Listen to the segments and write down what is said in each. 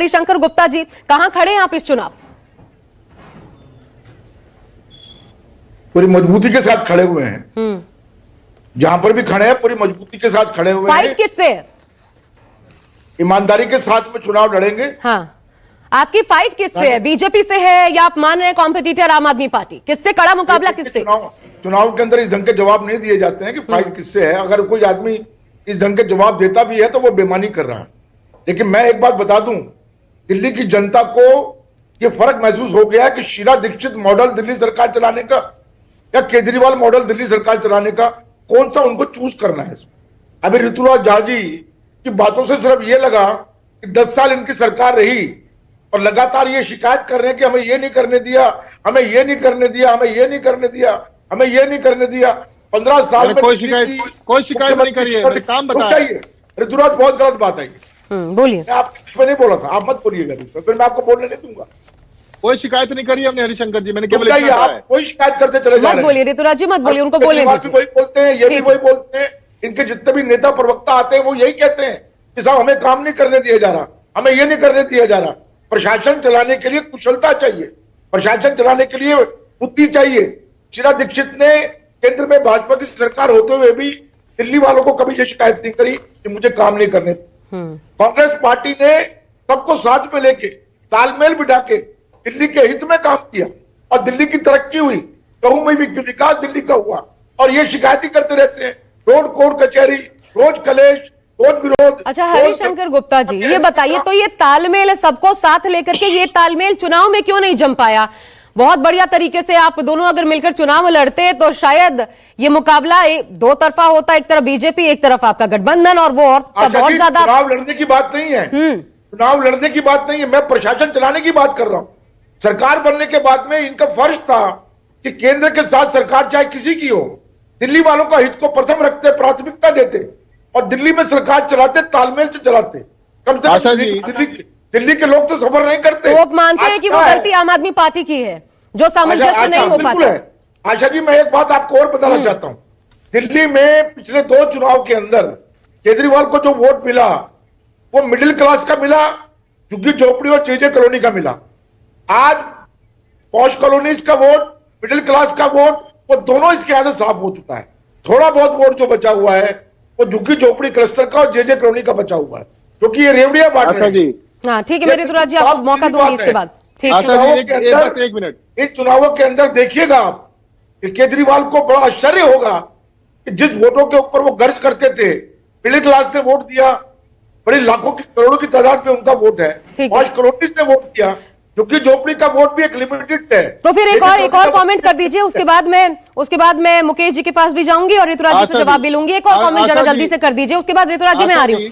हरिशंकर गुप्ता जी, कहां खड़े हैं आप इस चुनाव? पूरी मजबूती के साथ खड़े हुए हैं। जहां पर भी खड़े हैं पूरी मजबूती के साथ खड़े हुए हैं। फाइट किससे है? ईमानदारी के साथ में चुनाव लड़ेंगे। हाँ, आपकी फाइट किससे है? बीजेपी से है या आप मान रहे हैं कॉम्पिटिटर आम आदमी पार्टी? किससे कड़ा मुकाबला किससे? चुनाव के अंदर इस ढंग के जवाब नहीं दिए जाते हैं कि फाइट किससे है। अगर कोई आदमी इस ढंग के जवाब देता भी है तो वो बेईमानी कर रहा है। लेकिन मैं एक बात बता दूं, दिल्ली की जनता को ये फर्क महसूस हो गया है कि शीला दीक्षित मॉडल दिल्ली सरकार चलाने का या केजरीवाल मॉडल दिल्ली सरकार चलाने का कौन सा उनको चूज करना है। अभी ऋतुराज झा जी की बातों से सिर्फ ये लगा कि 10 साल इनकी सरकार रही और लगातार ये शिकायत कर रहे हैं कि हमें ये नहीं करने दिया, हमें ये नहीं करने दिया, हमें ये नहीं करने दिया, हमें ये नहीं करने दिया। 15 साल में कोई शिकायत नहीं करी है, काम बताइए। ऋतुराज बहुत गलत बात है। बोलिए। मैं आपके बीच में नहीं बोला था, आप मत बोलिएगा, फिर मैं आपको बोलने नहीं दूंगा। कोई शिकायत नहीं करी हमने हरिशंकर जी, मैंने केवल आप कोई शिकायत करते चले जा रहे हैं। मत बोलिए ऋतुराज जी, मत बोलिए, उनको बोलने दीजिए। वही बोलते हैं, ये भी वही बोलते हैं। इनके जितने भी नेता प्रवक्ता आते हैं वो यही कहते हैं कि साहब हमें काम नहीं करने दिया जा रहा, हमें ये नहीं करने दिया जा रहा। प्रशासन चलाने के लिए कुशलता चाहिए, प्रशासन चलाने के लिए बुद्धि चाहिए। शीला दीक्षित ने केंद्र में भाजपा की सरकार होते हुए भी दिल्ली वालों को कभी ये शिकायत नहीं करी कि मुझे काम नहीं करने। कांग्रेस पार्टी ने सबको साथ में लेके तालमेल बिठा के दिल्ली के हित में काम किया और दिल्ली की तरक्की हुई, कहूं में भी विकास दिल्ली का हुआ। और ये शिकायत ही करते रहते हैं, रोड कोर्ट कचहरी, रोज कलेश, रोज विरोध। अच्छा हरिशंकर गुप्ता जी, ये बताइए तो ये तालमेल सबको साथ लेकर के ये तालमेल चुनाव में क्यों नहीं जम पाया? बहुत बढ़िया तरीके से आप दोनों अगर मिलकर चुनाव लड़ते तो शायद ये मुकाबला दो तरफा होता, एक तरफ बीजेपी एक तरफ आपका गठबंधन, और वो और बहुत ज्यादा। चुनाव लड़ने की बात नहीं है, चुनाव लड़ने की बात नहीं है, मैं प्रशासन चलाने की बात कर रहा हूं। सरकार बनने के बाद में इनका फर्ज था कि केंद्र के साथ सरकार चाहे किसी की हो, दिल्ली वालों का हित को प्रथम रखते, प्राथमिकता देते और दिल्ली में सरकार चलाते, तालमेल से चलाते। कम से कम दिल्ली के लोग तो सफर नहीं करते। तो आप मानते हैं कि वो गलती आम आदमी पार्टी की है जो सामंजस्य नहीं हो पाता? आशा जी, मैं एक बात आपको और बताना चाहता हूं। दिल्ली में पिछले 2 चुनाव के अंदर केजरीवाल को जो वोट मिला वो मिडिल क्लास का मिला, झुग्गी झोपड़ी और जेजे कॉलोनी का मिला। आज पॉश कॉलोनीज का वोट, मिडिल क्लास का वोट, वो दोनों इसके यहां से साफ हो चुका है। थोड़ा बहुत वोट जो बचा हुआ है वो झुग्गी झोपड़ी क्लस्टर का और जेजे कॉलोनी का बचा हुआ है, क्योंकि ये रेवड़िया बांट रहे हैं। हाँ ठीक है, मेरे ऋतुराज जी आपको मौका दूंगी इसके बाद। इन चुनावों के अंदर देखिएगा आप कि केजरीवाल को बड़ा आश्चर्य होगा कि जिस वोटों के ऊपर वो गर्ज करते थे, मिडिल क्लास ने वोट दिया, बड़ी लाखों की करोड़ों की तादाद में उनका वोट है, 5 करोड़ से वोट किया, क्योंकि झोपड़ी का वोट भी एक लिमिटेड है। तो फिर एक और कमेंट कर दीजिए, उसके बाद मैं मुकेश जी के पास भी जाऊंगी और ऋतुराज जी से जवाब भी लूंगी। एक और कमेंट जरा जल्दी से कर दीजिए, उसके बाद ऋतुराज जी मैं आ रही हूँ।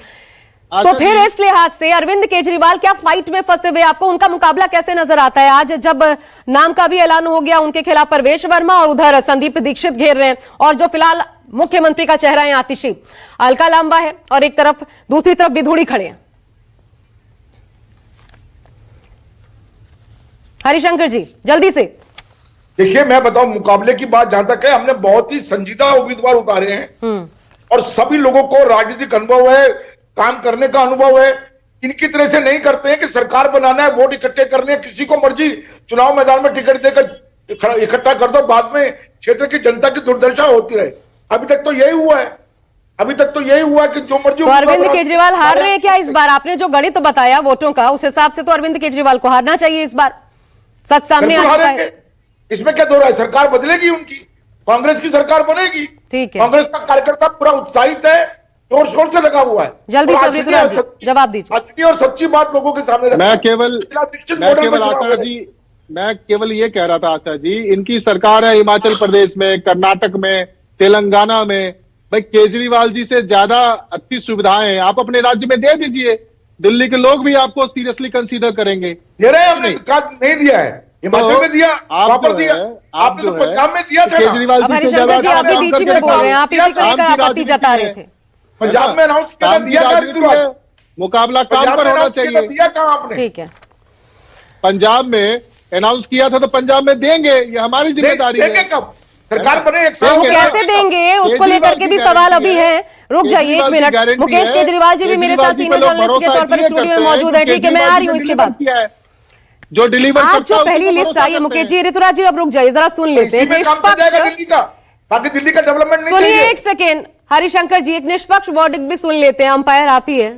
तो फिर इस लिहाज से अरविंद केजरीवाल क्या फाइट में फंसे हुए, आपको उनका मुकाबला कैसे नजर आता है? आज जब नाम का भी ऐलान हो गया उनके खिलाफ प्रवेश वर्मा और उधर संदीप दीक्षित घेर रहे हैं, और जो फिलहाल मुख्यमंत्री का चेहरा है आतिशी, अलका लांबा है और एक तरफ दूसरी तरफ विधुड़ी खड़े हैं। हरिशंकर जी जल्दी से देखिए, मैं बताऊं, मुकाबले की बात जहां तक है, हमने बहुत ही संजीदा उम्मीदवार उतारे हैं और सभी लोगों को राजनीतिक अनुभव है, काम करने का अनुभव है। इनकी तरह से नहीं करते हैं कि सरकार बनाना है, वोट इकट्ठे करने, किसी को मर्जी चुनाव मैदान में टिकट देकर इकट्ठा कर दो, बाद में क्षेत्र की जनता की दुर्दशा होती रहे। अभी तक तो यही हुआ है, कि जो मर्जी। तो अरविंद केजरीवाल हार रहे हैं क्या इस बार? आपने जो गणित बताया वोटों का, उस हिसाब से तो अरविंद केजरीवाल को हारना चाहिए इस बार, सच सामने आ चुका है। इसमें क्या दो रहा है? सरकार बदलेगी, उनकी कांग्रेस की सरकार बनेगी। ठीक है, कांग्रेस का कार्यकर्ता पूरा उत्साहित है, जोर शोर से लगा हुआ है। जल्दी से जवाब दीजिए। असली और सच्ची बात लोगों के सामने मैं केवल ये कह रहा था आशा जी, इनकी सरकार है हिमाचल प्रदेश में, कर्नाटक में, तेलंगाना में, भाई केजरीवाल जी से ज्यादा अच्छी सुविधाएं हैं, आप अपने राज्य में दे दीजिए, दिल्ली के लोग भी आपको सीरियसली कंसीडर करेंगे। दे रहे हैं, हमने नहीं दिया है, हिमाचल में दिया, वापस दिया, आपने तो पंजाब में दिया था। केजरीवाल जी से ज्यादा आपत्ति जता रहे थे, पंजाब में अनाउंस किया, मुकाबला काम पर होना चाहिए, दिया कहां आपने? ठीक है, पंजाब में अनाउंस किया था तो पंजाब में देंगे, ये हमारी जिम्मेदारी है। कब सरकार बने एक साल वो के कैसे देंगे उसको लेकर के भी सवाल अभी है। रुक जाइए एक मिनट, मुकेश केजरीवाल जी भी मेरे साथ सीनियर जर्नलिस्ट के तौर पर स्टूडियो में मौजूद है। ठीक है, मैं आ रही हूँ इसके बाद। जो डिलीवर आज जो पहली लिस्ट आई है मुकेश जी, ऋतुराज जी अब रुक जाइए, जरा सुन लेते हैं। काम कर जाएगा दिल्ली का, बाकी दिल्ली का डेवलपमेंट नहीं सुनिए चाहिए। एक सेकेंड हरिशंकर जी, एक निष्पक्ष वर्डिक्ट भी सुन लेते हैं। अंपायर आप ही है।